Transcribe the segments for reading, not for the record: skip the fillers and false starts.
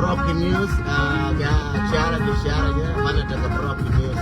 Broken news, ya share aja mana ada broken news.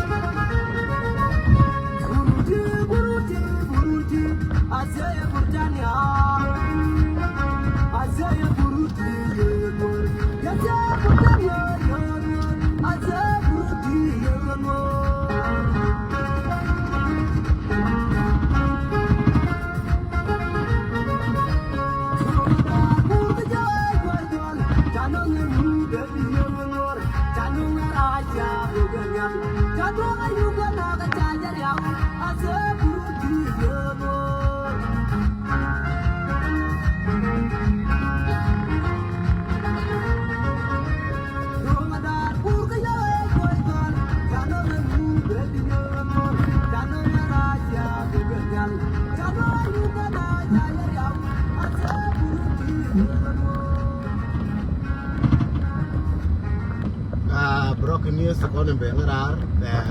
Broken news ko ne be ngarar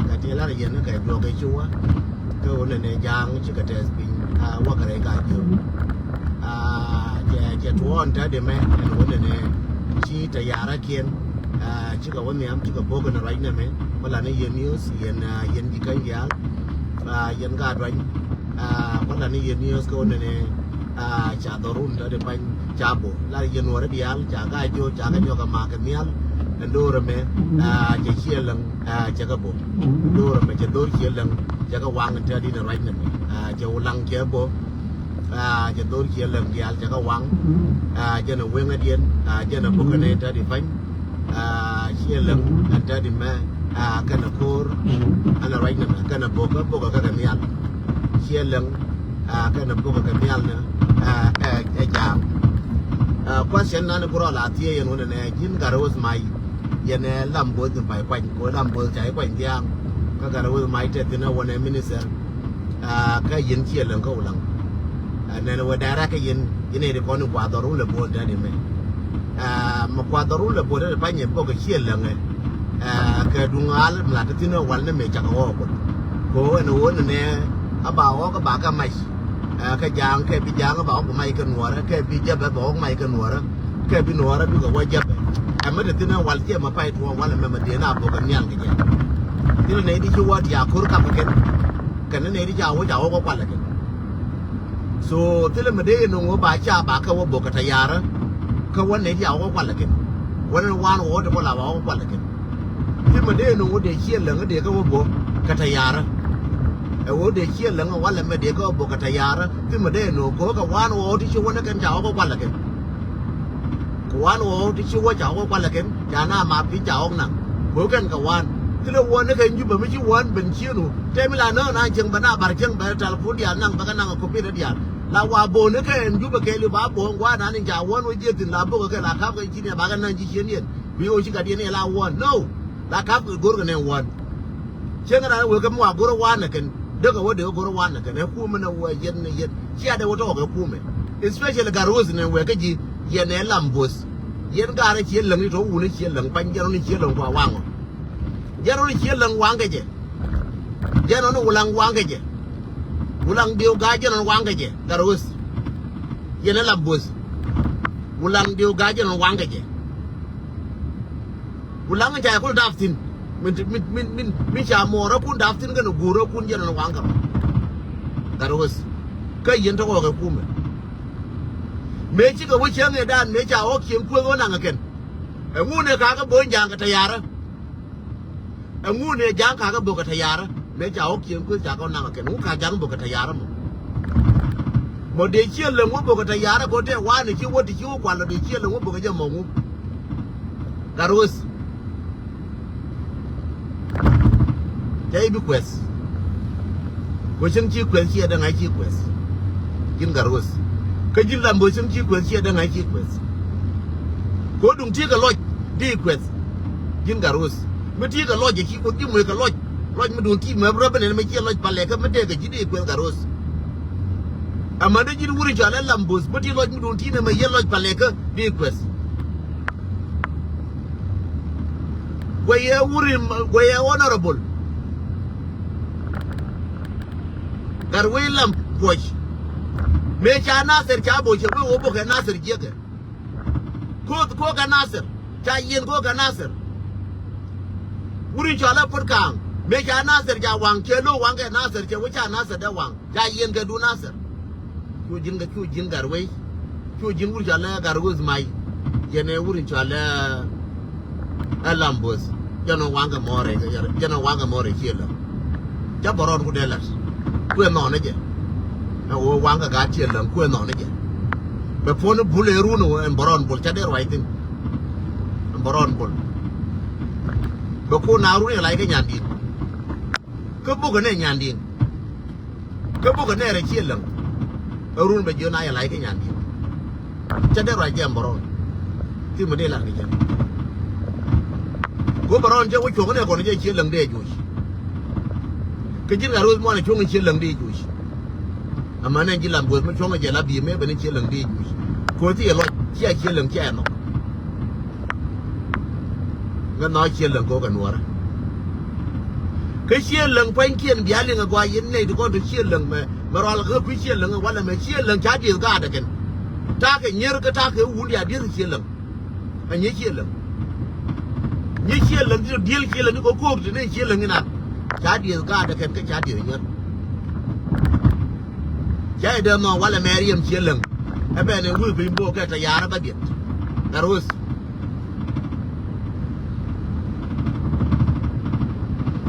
ka ti la yen ka do ke chua ko ne ne jang chi ka tes pin wa ka re ka ju je tuon ta de me ne ne chi ta ya ra kien chi ka won ne am chi ka bo na rai ne me wala ne yen news yen di kan ya yen ga rai wala ne yen news ko ne ne cha do run da de pan cha bo la yen wa ra bial cha ga jo ka ma ka mial Ndora me je hielang je ka bo ndora me je dor hielang je ka wang ta di na right na me je ulang je bo je dor hielang ya je ka wang je na wenga dien je na bokane ta di fan เชี่ยเรื่องอันเดิมมากันนะโคร์อันอะไรนั่นกันนะโบกกันมีอันเชี่ยเรื่องกันนะโบกกันมีอันเนาะจามก็เช่นนั้นกูรอลาที่ยันวันนี้ยินการรู้สมัยยันลำบากไปกว่ากูลำบากใจกว่าเดียงก็การรู้สมัยเจอเนี่ยวันนี้มินิเซอร์ก็ยินเชี่ยเรื่องก็อุลังนั่นว่าดาราก็ยินเด็กคนกว่าตัวรู้เลยบนได้ไหมมากว่าตัวรู้เลยบนได้ไปเนี่ยพวกก็เชี่ยเรื่องไงก็ดูงานมันหลังจากที่นั่นวันนี้ไม่จักรวาลกูหนูเนี่ยบ่าวก็บ่าวก็ไม่แค่ยางแค่ปียางก็บอกว่าไม่กันหัวแล้วแค่ปีเจ็บบอกว่าไม่กันหัวแล้วแค่ปีหัวแล้วดูกับว่าเจ็บไม่ได้ที่นั่นวันที่มาไปทัวร์วันแล้วมันเดียน่าบอกกันยังกันยังที่นั่นที่ชัวร์ที่อยากคุยกับกันนั่นที่จะเอาจะเอาก็กว่าละกันso ที่นั่นมันเดียนุ่งว่าบ่ายจ้าบ่าเขาว่าบอกกันทยาระเขาวันนี้ที่เอาก็กว่าละกันวันนั้นวันโอ้จะพอเราเอาก็กว่าละกันที่มันเดียนุ่งว่าเดียเชี่ยเหลืองก็เดียเขาว่าบอกกันทยาระโอ้เด็กเชี่ยหลังวันละไม่เด็กก็บอกกันทยาระที่มาเดินหนูก็กับวันโอ้ที่ชัวร์นักกันเจ้าก็วันละกันวันโอ้ที่ชัวร์เจ้าก็วันละกันจาหน้ามาพี่เจ้าหนังหัวกันกับวันที่เราวันนักกันอยู่แบบไม่ใช่วันเป็นเชี่ยหนูแต่เวลาเนอะนายจังบ้านบาร์จังแบบจัลพูดยานั่งปากกันนั่งกับคุปปี้ระเดียลาวาโบนักกันอยู่แบบเกลือบ้าบงว่านั่นเองจ้าวันวันเดียวถึงลาบุกกันลาครับกันที่เนี่ยบากันนั่งจีเชียนเนี่ยวิโอชิกันเนี่ยลาวัน no ลาครับกูกันเนี่ยวันเชื่อกันนะเวลาว่ากูระวันนักกันเด็กว่าเด็กกูรู้วันกันเนี่ยคู่มันเอาไว้ยันเชื่อเด็กว่าต้องเอาคู่มัน especially การรู้สึกเนี่ยเว้ยก็จียันเนี่ยลำบุษยันการเชี่ยหลังนี่ท้องอุ่นเชี่ยหลังปัญญาโนนี่เชี่ยหลังกว่าว่างยันโนนี่เชี่ยหลังว่างกันเจยันโนนี่อุลังว่างกันเจอุลังเดียวกันยันโนว่างกันเจการรู้สึกยันเนี่ยลำบุษอุลังเดียวกันยันโนว่างกันเจอุลังกันใจคุณดับสินมิชามอร์คุณดับสินกันกูรคุณยันวางกันการรู้สึกก็ยันทั้งวันกับกูมั้ยเมจิก็ว่าเชื่อเงี้ยด้านเมจ่าโอเขียนคุยกันนั่งกันงูเนี่ยข้าก็บ่นยางกับทยาระงูเนี่ยยางข้าก็บ่กับทยาระเมจ่าโอเขียนคุยจากกันนั่งกันงูข้ายังบ่กับทยาระมั้งเดี๋ยวเชื่อเรื่องว่าบ่กับทยาระก็เดี๋ยวว่าเนี่ยชื่อว่าที่ชื่อกว่าเราเดี๋ยวเชื่อเรื่องว่าบ่กับจะมองการรู้สึกJadi request, question request ada ngai request, jin garus. Kajin lambo request ada ngai request. Kau dung tiga lodge request, jin garus. Mesti tiga lodge je kau tiga mereka lodge mendung tiga berapa ni macam lodge palek, mesti kajin request garus. Amada jin uri jalan lambos, mesti lodge mendung tiga macam lodge palek request. Gaya uri, gaya honorable. Garwelam Bosch. Mecha Nasser Chabo, we obo ka Nasser Jeke. Ko ka Nasser, Chayin go ka Nasser. Uri Chala Purkang, Mecha Nasser Jawang, Chelo Wanga Nasser, Chawicha Nasser Dawang, Chayin Gadu Nasser. Kujin Garway, Kujin Urjala Garuz Mai, Yene Uri Chala Alambos, Jano Wanga More, Hilo. Jabaron Gudelas. กูนอนนี่จ้ะโอ้วางกับการเชี่ยหลังกูนอนนี่จ้ะแบบพวกนั้นบุลเลรูนูอันบรอนบุลจะได้ไรติงอันบรอนบุลแบบพวกนารูนี่อะไรก็ยันดีก็บุกกันเนี่ยยันดีก็บุกกันเนี่ยอะไรเชี่ยหลังรูนไปเยอะนายอะไรก็ยันดีจะได้ไรจ้ะบรอนที่มันได้หลังนี่จ้ะกูบรอนจะว่าช่วงนี้คนจะเชี่ยหลังได้อยู่Kecil harus mana cuma cilang di jus. Amana cilang buat macam cuma jalan biar mana cilang di jus. Kau tu elok cilang no. Ngan nak cilang kau kan luar. Kecilang pengkian biar lengan gua ini tu kau tu cilang meral ke cilang wala cilang jadi juga ada kan. Tak nyer ke tak ulia dia cilang. Hanya cilang. Ni cilang tu dia cilang ni kau tu ni cilang ni nak. Jadi juga ada kan jadi nya. Jadi dah mau wala Maryam cilang. Apa ni wu bimbo ke tayar apa dia. Terus.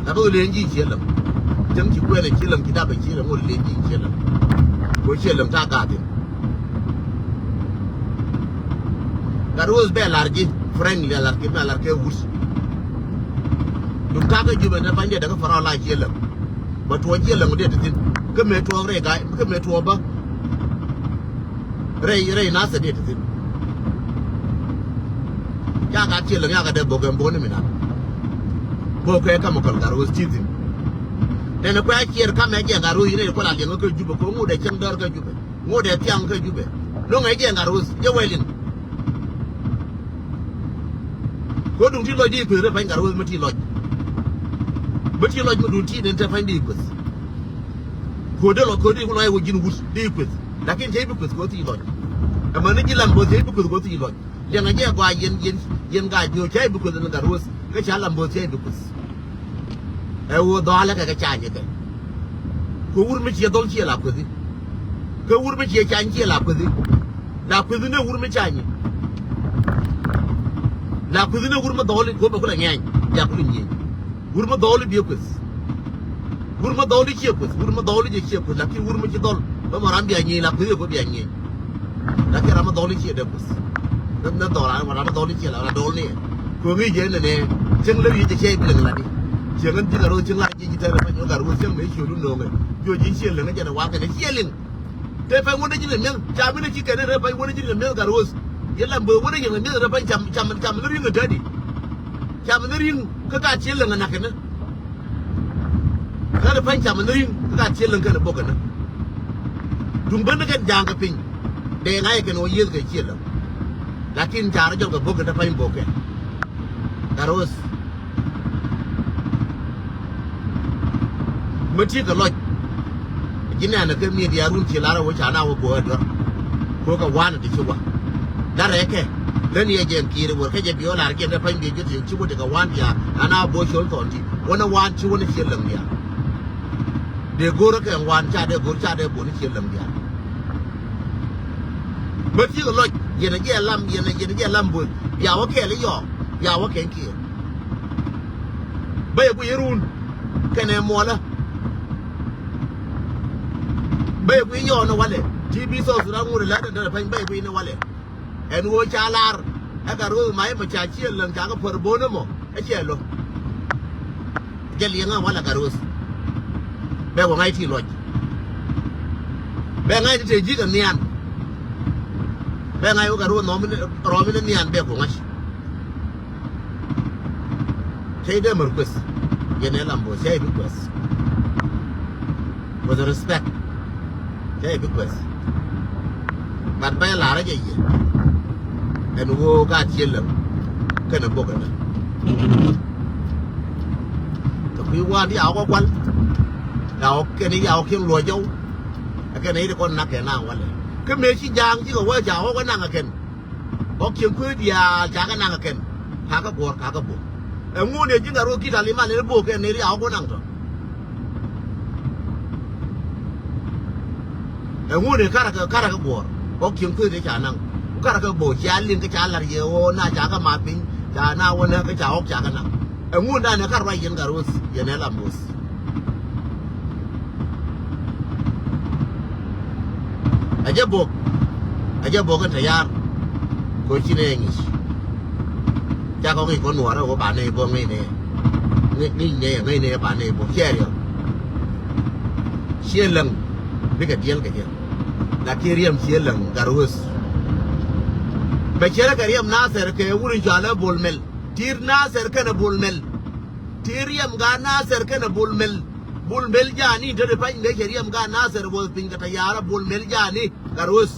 Tapi lenji cilang. Jangan cikgu ni cilang kita bercilang wu lenji cilang. Wu cilang tak ada. Terus belargi friendly alarke wus dum kaga jube na panje daga fara la jelam ba to jelam de tin ke me to re ga ke me to ba re na sa de tin ya ga jelam ya ga de bogan boni mina bo ke ka mo kal garo stitin de na kwa kier ka me ge garo ire ko la de ko jube ko mu de chen dar ka jube mu de tiang ka jube lo ngai ge garo je welin ko dum ti lo di ko re pa garo ma ti lo but you like to tea and find the equals. Codel or coding when I would use the equals. Like in table with go to lot. A manager was able to go to lot. Young idea by yen guy, your table because another was a chalam was able to. I would do like a child. Who would make your don't chill up with it? Who would make your child chill up with it? Now, within a woman Chinese. Now, within a woman, dolly go back again. Yapulin. Urma doli biopus. Urma doli chiopus. Urma doli chiopus. Laki urma chidol. Bamarambi anyi. Laki ko bianyi. Laki rama doli chiopus. Na dola. Rama doli chiopus. Rama doli. Kumi jen ne. Jeng lewi je chiop leng lagi. Jengan jengaro jeng lagi kita lepas nyogar. Jeng me shuru nonge. Jo jin chiop leng aja na wakan chiop leng. Tapi wona jin leng. Jamin ni chikan ne. Tapi wona jin leng garus. Yelam bo wona jin leng. Tapi jam lering ngadi. Jamin lering. Kaka chilang anak na. Kada pan chama ring kaka chilang kana bokana. Dumban kan jang ka ping. De ngai kan o yel ka chilang. Lakin cara jol ka bokana pan boke. Terus mesti ka loj. Jina na ka media run chilara wo chana wo bo ador. Ko ka wana di chuwa. Dare ke dan ya jen kiri wor ka je biyo lar ke da pan bi je ci wo daga wan ya ana bo shol tonti wona wan ci wona chelam ya de goro ka wan cha de bo ni chelam ya ba ti ko loj yena je lam bo ya wo ke le yo ya wo ke ki ba bu yerun kene mo la ba bu yo no wale tv so sura ngure la da pan ba bu ni wale en wo chalar aga ro mai ma cha chi lang cha ga por bono mo e che lo gelianga wala garus be wo ngai ti loj be ngai ti ji ga nian be ngai wo garu no mi ro mi nian be ko ngai sei de merkus yene lambo sei merkus with respect sei merkus but be la ra je en wo ga chilam kana bokana to bi wa di aw ko kwal aw ke ni aw ken lo jaw ke ni ko na ke na wala ke me chi jang chi ko wa ja ko na nga ken ko ken ku dia ja ga na nga ken ha ka bo e ngu ne ji ngaro ki dali ma ne bo ke ni aw ko na to e ngu ne kara ka bo ko ken ku de ja na kara ka bo cha lin ka cha lar ye o na cha ka ma pin cha na wona ka cha ok cha ka na e ngu na ne kar wa yen garus ye ne la mus aja bo ka ta yar ko chi ne ngi cha ko ngi ko no ra ko ba ne bo ngi ne ba ne bo che yo xie leng bi ka diel ka je la kiriam xie leng garus Bacera kariam Nasser ke wurin jala bolmel tir Nasser kana bolmel tiriam ga Nasser kana bolmel jani de pa inga kariam ga Nasser bol pinga ta yara bolmel jani garus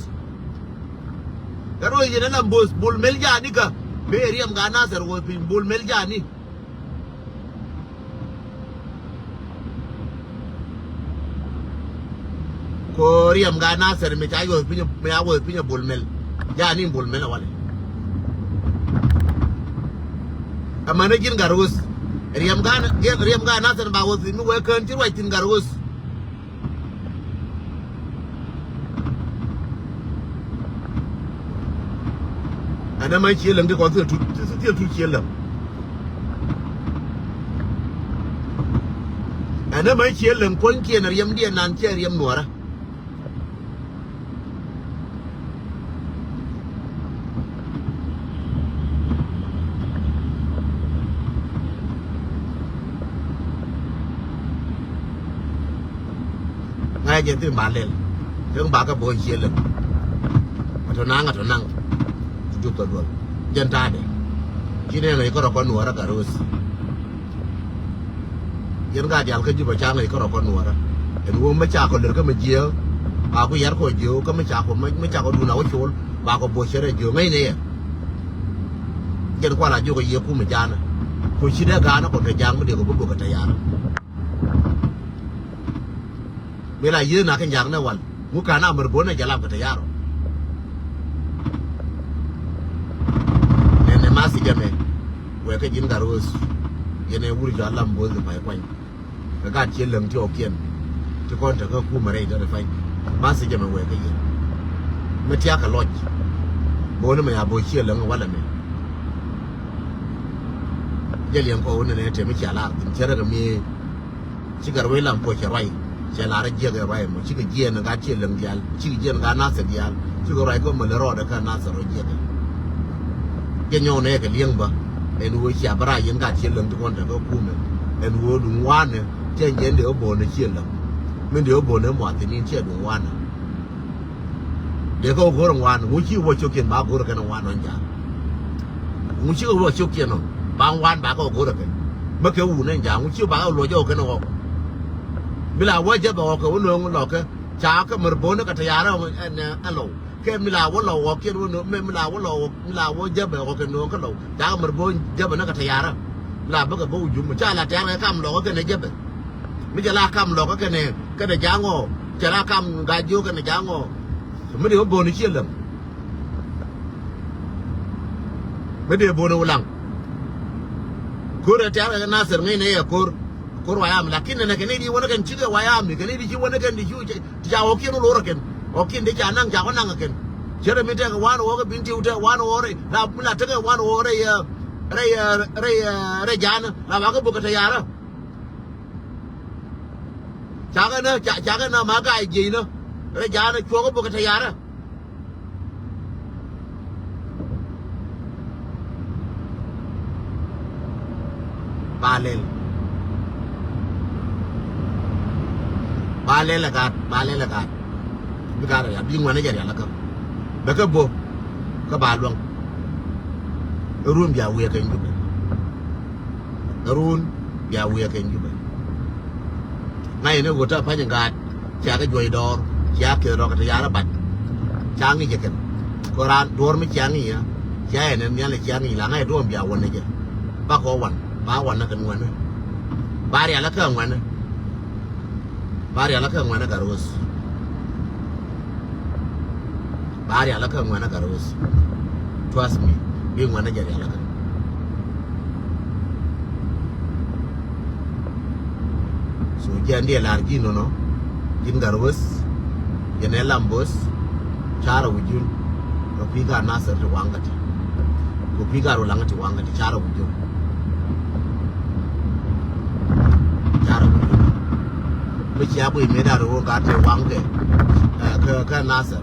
yena lambos bolmel jani ka beriam ga Nasser bol pin bolmel jani koriam ga Nasser me chayo pinya bolmel jani bolmel wale amana jin garus riam ga Nasser ba wo mi we kan ti wai tin garus ana mai chelam de ko tu chelam ana mai chelam kon ke na riam dia nan che riam nuara เจตื่นบาเลนเรื่องบาก็โบยเชียเลยมาทนั่งจุดตัวดวงยันตาเด็กที่นี่เลยก็รอคนหนัวแล้วก็รู้ยันกาจังขึ้นจุดประจางเลยก็รอคนหนัวแล้วเห็นว่าไม่จ่าคนเดินก็ไม่เจียวบาก็ยัดคนเจียวก็ไม่จ่าคนไม่จ่าคนดูหนาวโชว์บาก็โบยเชียเลยเจียวไม่เนี่ยยันกว่าเราอยู่กับเยี่ยคู่เหมือนจานคนชี้ได้การนะคนกระจางไม่เดียวกับพวกกระจายเวลายืนนักกันอย่างนั้นวันมุกาหน้ามันบนในจะรับกระจายเนี่ยมาสิจะไหมเว้ยก็ยินการรู้ยันในวุฒิจารลำบนจะไปไปก็การเชี่ยเหลืองที่ออกเกียนทุกคนจะก็คู่มาได้จะไปมาสิจะไหมเว้ยก็ยินไม่เที่ยกันลอยบนไม่อาบุเชี่ยเหลืองวันละไหมยันเลี้ยงเขาเนี่ยเจ้าไม่เชี่ยละเชื่อก็มีชิคกี้พายลำปวดเชื่อไรเชื่อละอะไรเยอะกันไรมั้งชิคกี้พายเนี่ยการเชี่ยเหลืองเดียร์ชิคกี้พายการน่าเสียเดียร์ชิคกี้พายก็มันรอดแต่การน่าเสียเยอะยังโยนเนี่ยก็เลี้ยงบ่เอ็นวัวเชี่ยบรายยังการเชี่ยเหลืองทุกคนแต่ก็คู่มันเอ็นวัวดุงวานเนี่ยเจ้าเย็นเดี๋ยวโบนเชี่ยเหลืองไม่เดี๋ยวโบนเนี่ยหมดที่นี่เชี่ยดุงวานเดี๋ยวเขาโกรธวานงูชิวว่าชุกเกินบ้าโกรธกันวานนั่นจ้างูชิวว่าชุกเกินเนาะบางวันบ้าก็โกรธกันเมื่อกี้อูนั่นจ้างูชิวบ้าเอาลอยโยกันออกเวลาว่าจะบอกเขาว่าเนื้อมันหลอกกันจ้าก็มันโบนก็ทะยานเราเนี่ยอันหลอกแค่เวลาว่าเราออกเกี่ยวกับเนื้อไม่เวลาว่าเราเวลาว่าจะบอกกันเนื้อก็เราจ้าก็มันโบนจะมันก็ทะยานเราลาบก็บอกอยู่มันจ้าละแจ้งเลยข้ามหลอกก็เนี่ยจะแบบไม่จะลาข้ามหลอกก็เนี่ยก็เนี่ยจ้างอจะลาข้ามกายโยก็เนี่ยจ้างอไม่ได้ว่าโบนเชี่ยเหลืองไม่ได้โบนอุลังคูร์จะอะไรกันน่าเสียงเนี่ยคูร์วายามลักกินเนี่ยกันนี่ดีวันกันชิคกี้วายามนี่กันนี่ดีชิวันกันดีชิวจะเอาขี้นู่นโอร์กันโอเคดีจะนั่งจะก็นั่งกันเชื่อไม่ได้ก็วานโอร์ก็บินจิวเท่วานโอร์เลยเราไม่ละเท่ก็วานโอร์เรยานเราว่าก็บุกทะยานแล้วจากกันนะมาก็ไอ้จีนนะเรยานชัวก็บุกทะยานแล้วบาเลนละกันไม่การอะไรยิ่งวันนี้จะเดี๋ยวละกันแล้วก็บุกก็บาลวงรุ่นยาเวียกันอยู่เลยรุ่นยาเวียกันอยู่เลยไงเนี่ยกูจะพยัญชนะจากก็ย่อยดอร์จากเกี่ยวกับทะยานบัดจางนี่จะกันก็ร้านดอร์ไม่จางนี่อ่ะใช่เนี่ยเนี่ยเลยจางนี่หลังให้ร่วมยาวันนี้จะป้าขอวันบ้าวันนักกันวันนะบาเรียละเครื่องวันนะบาเรียละเครื่องวันนะการุสบาเรียละเครื่องวันนะการุส trust me วิ่งวันนั้นจะเรียละกันสุดยอดเดียร์ลาร์กินโน่ยินการุสยันเอลัมบุสชาร์วิจุนก็พิการน่าเสียที่วางกันที่ก็พิการอุลังที่วางกันที่ชาร์วิจุนไม่เชื่อปุยไม่ได้รู้การจะวางเลยแค่น่าเสีย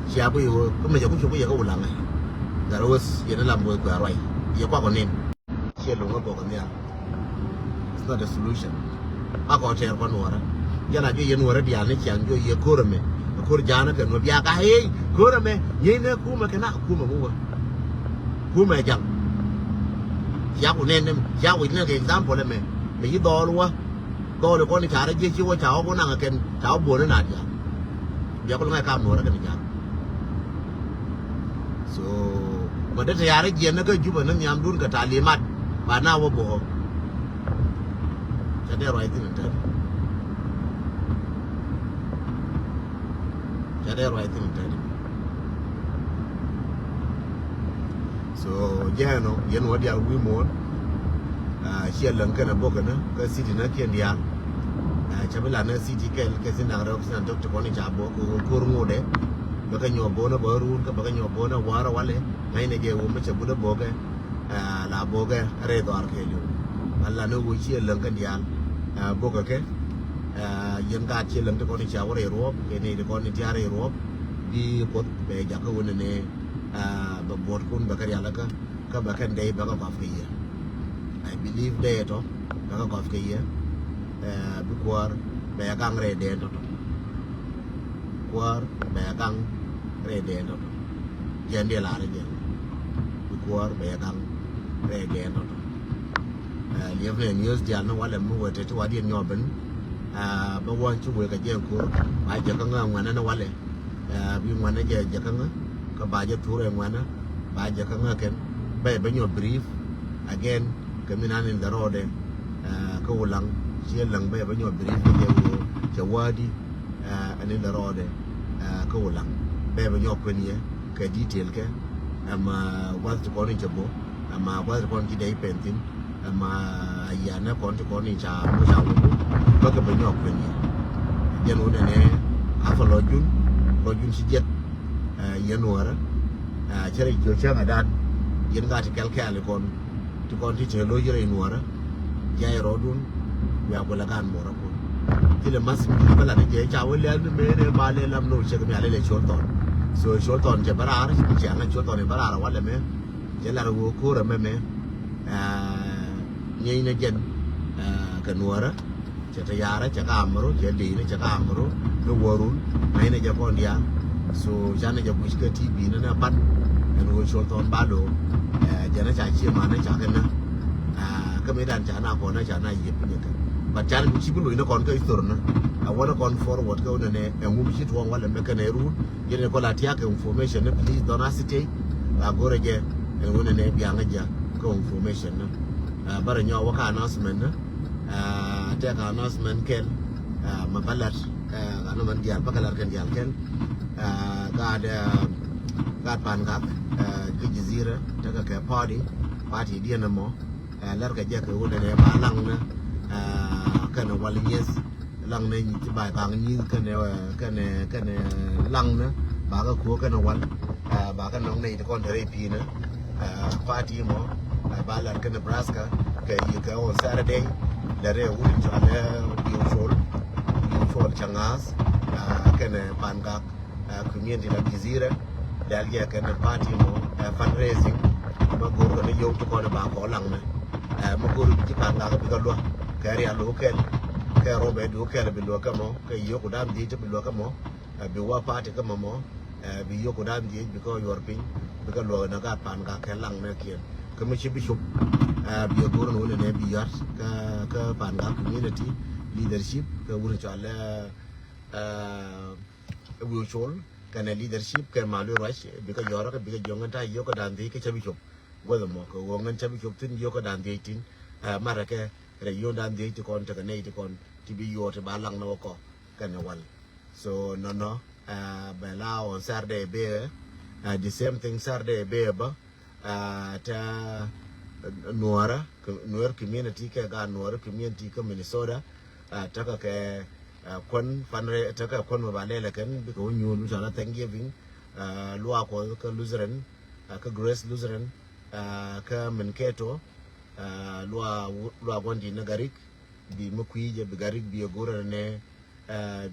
เชื่อปุยก็ไม่จะพูดปุยก็อุลังไงแต่รู้ยันลำบากกว่าอะไรอย่าว่าคนนี้เชื่อลงก็บอกกันเนี่ย it's not a solution ป้าก็เชื่อคนหัวนะยันอายุยันหัวระเดียนนี่เชื่ออยู่ยันคู่ระเมคู่จานกันว่าบิอาก้าเฮ้ยคู่ระเมยันเนี่ยคู่มาแค่น่ะคู่มาคู่มาจังเชื่อคนนี้เนี่ยเชื่อคนนี้ก็ example เลยไหมไม่ยิ่งดอลัวก็เลยคนที่ชาร์จยิ่งว่าชาวคนนั่งกันชาวบัวนั่นน่ะจ้ะเดี๋ยวก็ต้องให้ข้ามหนูแล้วกันจ้ะ so มันได้ชาร์จยิ่งนั่นก็อยู่บนนั้นยามรุ่นกับตาลีมัดบ้านหน้าว่าบัวจะได้รอยที่นั่นเถอะจะได้รอยที่นั่นเถอะ so ยันหัวเดียววิมลเชื่อเรื่องกันนะบอกกันนะก็สิที่นั่นเขียนเดียร์จะเป็นหลานสิที่แกสินักเราสินักทุกคนที่จะบอกกูรู้หมดเลยบางคนยอมบอกนะบางรุ่นก็บางคนยอมบอกนะวาระวันเลยไงเนี่ยเกี่ยวกับมันจะพูดบอกกันลาบอกกันอะไรต่ออะไรอยู่อันละนู้นเชื่อเรื่องกันเดียร์บอกกันยันการเชื่อเรื่องทุกคนที่จะว่าอะไรรู้แค่นี้ทุกคนที่จะอะไรรู้ดีพอไปจากคนนี้แบบบทคุณแบบอะไรแล้วก็แบบกันได้แบบก็กาแฟI believe that, because be gang re de to war be gang re de to jen de la re jen war be gang re de to live ne news jan no wala mu wote to wadi nyoben ba won chu we ka je ko ba je ka ngwana na wale bi ngwana je ka nga ka ba je ture ngwana ba je ka nga ken be nyo brief again kaminan in the road ka ulang chia lang be nyo brief je wo je wadi in the road ka ulang be nyo kwenye ka detail ke ama wat ko ni jabo ama wat ko ni dai pentin ama yana ko ni cha mo cha wo ba ka be nyo kwenye je no ne afa lojun si jet yanwara chere jo cha ngadan yen ga ti kel kale kon ti che lo yere inwara jay rodun ya ko la gan mora ko tile mas mi bala ne je cha wele an me ne ba le lam no che mi ale le chorton so chorton je barar che nga chorton ne barar wala me je la ro ko ra me nyei ne jen ka nuara che ta yara che ka amro che di ne che ka amro no worun ai ne je kon dia so jana je bush ka tv na ban en wo chorton ba do jana cha chi ma na cha kana ka me dan cha na ko na cha na yip ne ka ba chan ku chi bu no kon ka istor na a wala kon forward ka one ne en wo chi tuwan wala me ka ne ru yene ko la tia ka information ne please don't hesitate gore je en wona ne biya nga ja ko information na bara nyo wa ka announcement na te ka announcement ken ma balat ano man dial bakalar ken dial ken ga pan ga ke jazira ta ka party dia na mo lar ka je ka wona ne ba lang na kana wal yes lang ne ni ba ka ni kana lang na ba ka ko kana wal ba ka nong nei kon dere pi na party mo ba lar ka Nebraska ka yi ka on Saturday dare wuri to ale dio sol changas kana pan ga community la jazira dal ya kana party mo fundraising ma gor ko ne yow to ko ba ko lang na ma gor ci pan ga bi ka lo ka ri alo ken ka robe do ka bi lo ka mo ka yo ko dam di to bi lo ka mo bi wa party ka mo bi yo ko dam di bi ko yor pin bi ka lo na ga pan ga ka lang na kien ka ma ci bi shup bi gor no ne bi yar ka pan ga community leadership ka wuri to ala wul kana leadership ka malu rush bi ka yora ka bi ka jonga ta yo ko dan di ka ci bi shup wala mo ko wongan ci bi shup tin yo ko dan di tin mara ke re yo dan di to kon ta ne to kon ti bi yo te ba lang na ko kana wal so no ba la on Saturday be the same thing Saturday be ba ta nuara community ka ga nuara community ka Minnesota ta ka ke kon fanre ta ka kon ba le kan bi ko nyu lu sala Thanksgiving lua ko ka Lutheran ka Grace Lutheran ka Mankato lua gondi na garik bi makuije bi garik bi gora ne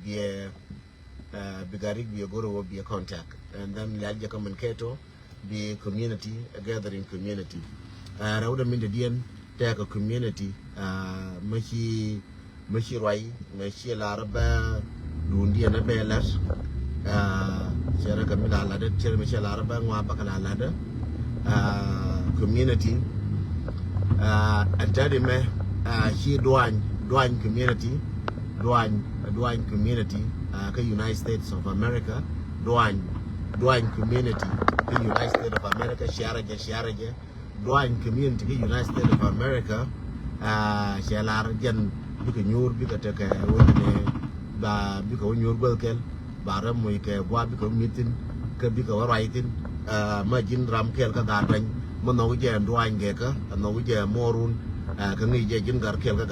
bi garik bi gora wo bi contact and then lalje ka Mankato bi community a gathering community rawda min de dien ta ka community machi roi machi laraba dundi na belas sera ka milala de sera machi laraba ngwa bakala lada community antade me shi douane community douane community ka United States of America douane community ka United States of America shiaraje douane community ka United States of America shialar jen bi ka nyur bi ka te ka wona ne ba bi ka nyur gol kel bara moy ke bwa bi ka mitin ka bi ka waraitin ma jin ram kel ka gadran mo no je douane ge ka no je morun ka ngi je jin gar kel ka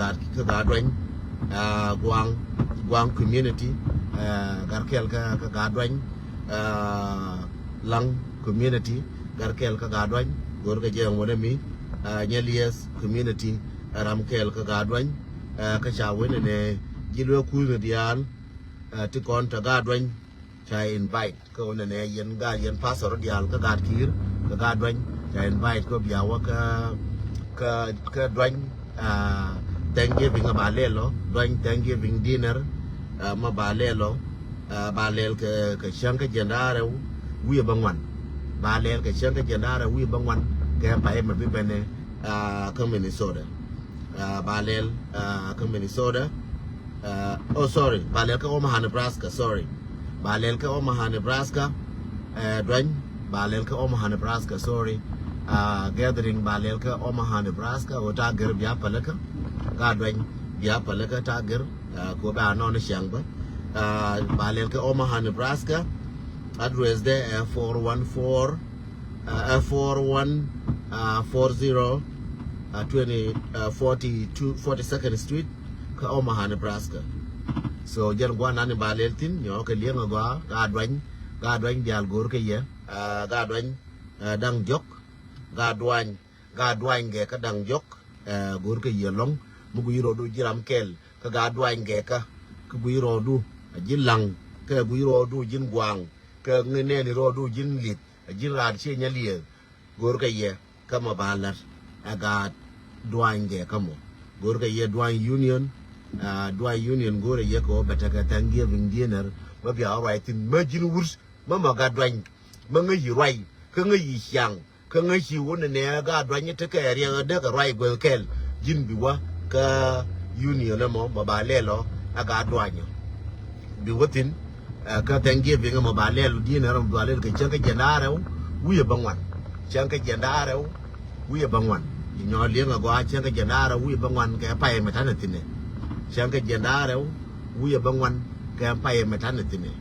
gadran guang community gar kel ka gadran lang community gar kel ka gadran gor ka je wona mi nyalies community ram kel ka gadran ka cha wona ne jilwe ku ne dial ti kon ta gadran cha invite ko wona ne yen pastor dial ka gad kir ka gadran cha invite ko biawa ka dwan Thanksgiving ba lelo dwan Thanksgiving dinner ma balelo balel ke chang ke jendare wi bangwan balel ke chang ke jendare wi bangwan ke pa e ma bi bene ka Minnesota balel ka Minnesota oh sorry balel ka Omaha Nebraska sorry balel ka Omaha Nebraska dwan balel ka Omaha Nebraska sorry gathering balel ka Omaha Nebraska o ta gar bia palaka ga dwan bia palaka ta gar ko ba no ne shang ba balel ka Omaha Nebraska address there 414 4140 42nd Street ka Omaha Nebraska so jan gwa nan balel tin nyo ke lieng ga dwan dial gor ke ye ga dwan dang jok ga dwan ge ka dang jok gor ke ye long mu gu yiro du jiram kel ka ga dwan ge ka gu yiro du jin lang ka gu yiro du jin gwang ka ngene ni ro du jin lit jin ran che nya lie gor ke ye ka ma balat aga dwan ge ka mo gor ke ye dwan union gore ye ko beta ka Thanksgiving dinner ba bia right in majin wurs ma ga dwan ma ngi rai ka ngi xiang ka ngi won ne ga dwan te ka ri de ka rai go kel jin bi wa ka union mo ba le lo aga dwan bi wotin ka Thanksgiving mo ba le lu dinner mo ba le ka chen ka jenare wi bangwan chen ka jenare wi bangwan nyo lieng go chen ka jenare wi bangwan ka pa e meta ne tine chen ka jenare wi bangwan ka pa e meta ne tine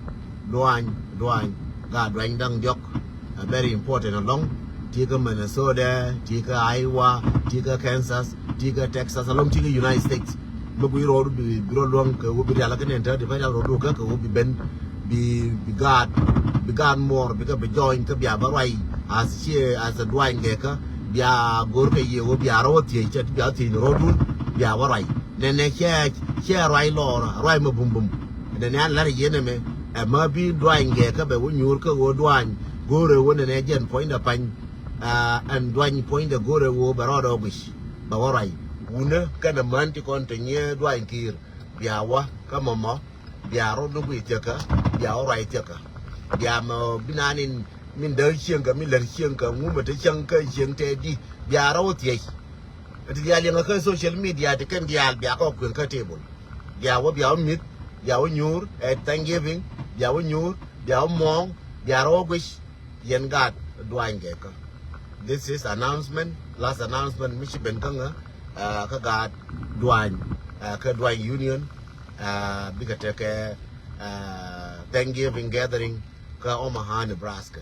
dwan ga dwan dang jok very important along tika Minnesota tika Iowa tika Kansas tika Texas along tika United States mo bu ro bi ro long ka wo bi ala ka ne ta di fa ro do ka wo bi ben bi God more bi ka bi join ka bi ba rai as a dwan ge ka bia gor ka ye wo bia ro ti che bia ti ro du bia wa rai ne che rai lo rai mo bum bum ne ne la ye ne me ma bi dwan ge ka be wo nyur ka wo dwan gore wo ne jen point da pan and dwan point da gore wo ba ro do bish ba wa rai una kana man ti kon te nye dwan kir bia wa ka mo bia ro du bi te ka bia wa rai te ka bia mo binanin min da chieng ka min ler chieng ka ngu ma te chang ka chieng te di bia ro ti ti dia le ka social media te kan dia bia ko kun ka table bia wo bia mit bia wo nyur Thanksgiving bia wo nyur bia wo mong bia ro wish yen gat dwan ge ka this is announcement last announcement mi chi ben ka nga ka gat dwan ka dwan union bi ka te ke Thanksgiving gathering ka Omaha Nebraska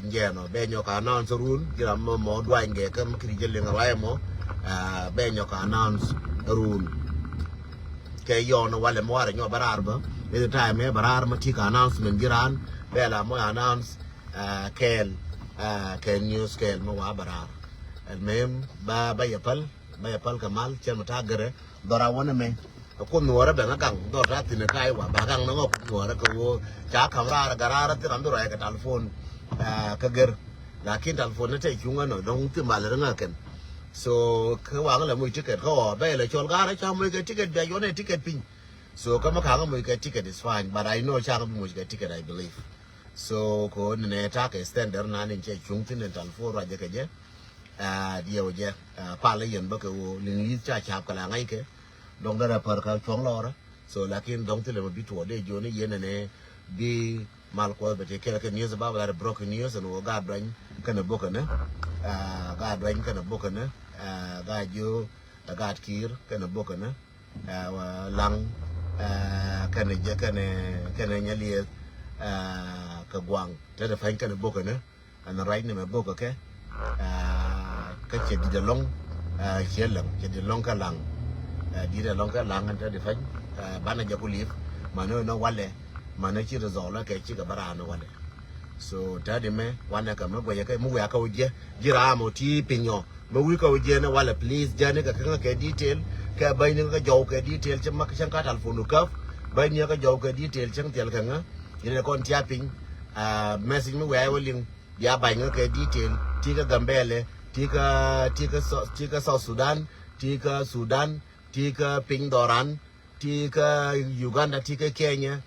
njeno be nyo ka announce rule gira mo dwan ge ka mkri jelle ngawai mo be nyo ka announce rule ke yo no wale mo ara nyo barar ba be time me barar ma ti ka announcement giran be la mo announce kel news kel mo wa barar el mem ba yapal kamal chen mata gere dora wona me ko nuora be ngagang dor rati ne kai wa bagang no ngop nuora ko cha kamra garara ti rando ra ka telephone ka ger lakin telephone ne te chunga no dong ti mal nga ken so ka wa la mu ticket ko be le chol gara cha mu ke ticket be yo ne ticket pin so kama ka mu ke ticket is fine but I know cha mu ke ticket I believe so ko ne ta ke standard na ne che chung tin telephone ra je ke je dio je pa le yen ba ko lin yi cha cha ka la ngai ke dong da par ka chong lo ra so lakin dong ti le bi to de jo ne yen ne bi mal ko be te ke news about that broken news and ga dwan kana bokana ga dwan kana bokana ga jo ga kir kana bokana lang kana je kana nyali ka gwang te da fain kana bokana and right ne me boka ke ka che di long chelang che di long ka lang di da long ka lang an te da fain bana ja kulif mano no wale mana chi resolve ke chi ka barano wale so tadi me wana ka me boye ka mu ya ka uje jira mo ti pinyo me wi ka uje na wala please jane ka ka detail ka bayni ka jaw ka detail chama ka ka telephone ka bayni ka jaw ka detail chang tel ka nga ina kon tia pin message me wa walin ya bayni ka detail ti ka gambele ti ka South Sudan ti ka Sudan ti ka ping doran tika Uganda tika Kenya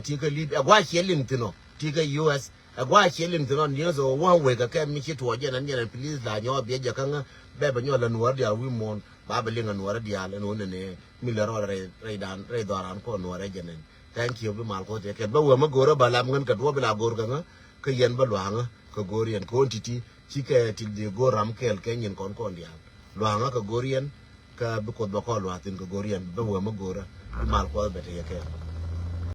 tika Libya gwa chelim tino tika US gwa chelim tino nyozo wa wega ka mi chitu waje na nyana please la nyo bia jakanga beba nyo la nuar dia wi mon baba linga nuar dia la no ne milero re doran ko nuar jenen thank you bi mal ko te ke ba wa magora balam ngan ka do bla gor ga ka yen ba lwanga ka gorian quantity chike til de goram kel kenyen kon dia lwanga ka gorian ka bi ko ba ko lwatin ka gorian ba wa magora mal ko bete yake